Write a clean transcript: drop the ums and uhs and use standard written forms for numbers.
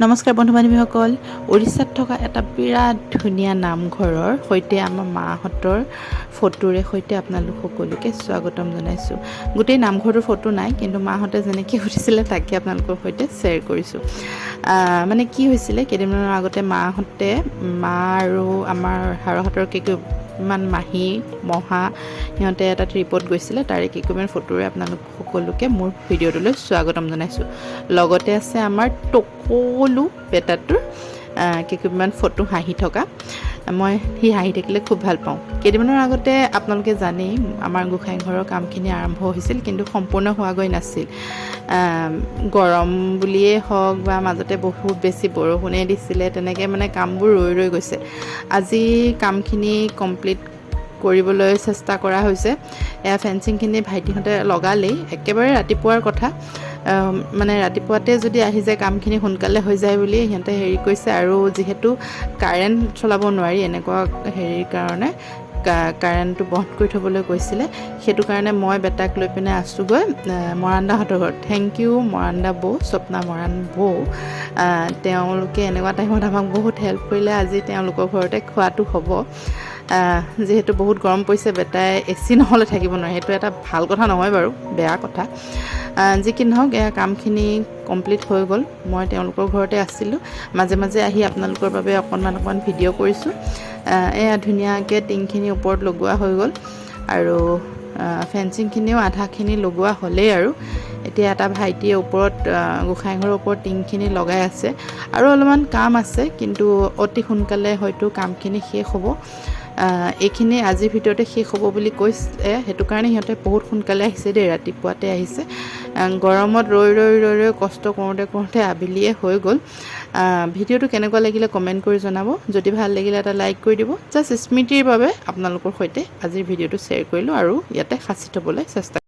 নমস্কাৰ বন্ধু বান্ধৱীসকল, উৰিষ্যাত থকা এটা বিৰাট ধুনীয়া নামঘৰৰ সৈতে আমাৰ মাহঁতৰ ফটোৰে সৈতে আপোনালোক সকলোকে স্বাগতম জনাইছোঁ। গোটেই নামঘৰটোৰ ফটো নাই, কিন্তু মাহঁতে যেনেকৈ সুধিছিলে তাকে আপোনালোকৰ সৈতে শ্বেয়াৰ কৰিছোঁ। মানে কি হৈছিলে, কেইদিনমানৰ আগতে মাহঁতে মা আৰু আমাৰ হাৰহঁতৰ কেইগৰাকীমান মাহী মহা সিহঁতে এটা ট্ৰিপত গৈছিলে, তাৰে কেইগৰাকীমান ফটোৰে আপোনালোক সকলোকে মোৰ ভিডিঅ'টোলৈ স্বাগতম জনাইছোঁ। লগতে আছে আমাৰ সকলো বেটাটোৰ কেইগৰাকীমান ফটো হাঁহি থকা। মই সি হাঁহি থাকিলে খুব ভাল পাওঁ। কেইদিনমানৰ আগতে আপোনালোকে জানেই আমাৰ গোসাঁই ঘৰৰ কামখিনি আৰম্ভ হৈছিল, কিন্তু সম্পূৰ্ণ হোৱাগৈ নাছিল। গৰম বুলিয়েই হওক বা মাজতে বহুত বেছি বৰষুণেই দিছিলে, তেনেকৈ মানে কামবোৰ ৰৈ গৈছে। আজি কামখিনি কমপ্লিট কৰিবলৈ চেষ্টা কৰা হৈছে। এয়া ফেঞ্চিংখিনি ভাইটিহঁতে লগালেই, একেবাৰে ৰাতিপুৱাৰ কথা। মানে ৰাতিপুৱাতে যদি আহি যায় কামখিনি সোনকালে হৈ যায় বুলি সিহঁতে হেৰি কৰিছে। আৰু যিহেতু কাৰেণ্ট চলাব নোৱাৰি এনেকুৱা হেৰিৰ কাৰণে কাৰেণ্টটো বন্ধ কৰি থ'বলৈ কৈছিলে, সেইটো কাৰণে মই বেটাক লৈ পিনে আছোঁগৈ মৰাণদাহঁতৰ ঘৰত। থেংক ইউ মৰাণদা বৌ, স্বপ্না মৰাণ বৌ। তেওঁলোকে এনেকুৱা টাইমত আমাক বহুত হেল্প কৰিলে। আজি তেওঁলোকৰ ঘৰতে খোৱাটো হ'ব। যিহেতু বহুত গৰম পৰিছে, বেটাই AC নহ'লে থাকিব নোৱাৰে। সেইটো এটা ভাল কথা নহয় বাৰু, বেয়া কথা। যি কি নহওক, এয়া কামখিনি কমপ্লিট হৈ গ'ল। মই তেওঁলোকৰ ঘৰতে আছিলোঁ, মাজে মাজে আহি আপোনালোকৰ বাবে অকণমান ভিডিঅ' কৰিছোঁ। এয়া ধুনীয়াকৈ টিংখিনি ওপৰত লগোৱা হৈ গ'ল আৰু ফেঞ্চিংখিনিও আধাখিনি লগোৱা হ'লেই। আৰু এতিয়া এটা ভাইটিয়ে ওপৰত গোসাঁইঘৰৰ ওপৰত টিংখিনি লগাই আছে। আৰু অলপমান কাম আছে, কিন্তু অতি সোনকালে হয়তো কামখিনি শেষ হ'ব। এইখিনি আজিৰ ভিতৰতে শেষ হ'ব বুলি কৈছে, সেইটো কাৰণে সিহঁতে বহুত সোনকালে আহিছে দেই, ৰাতিপুৱাতে আহিছে। গৰমত ৰৈ কষ্ট কৰোঁতে আবেলিয়ে হৈ গ'ল। ভিডিঅ'টো কেনেকুৱা লাগিলে কমেণ্ট কৰি জনাব। যদি ভাল লাগিলে এটা লাইক কৰি দিব। জাষ্ট স্মৃতিৰ বাবে আপোনালোকৰ সৈতে আজিৰ ভিডিঅ'টো শ্বেয়াৰ কৰিলোঁ আৰু ইয়াতে সাঁচি থ'বলৈ চেষ্টা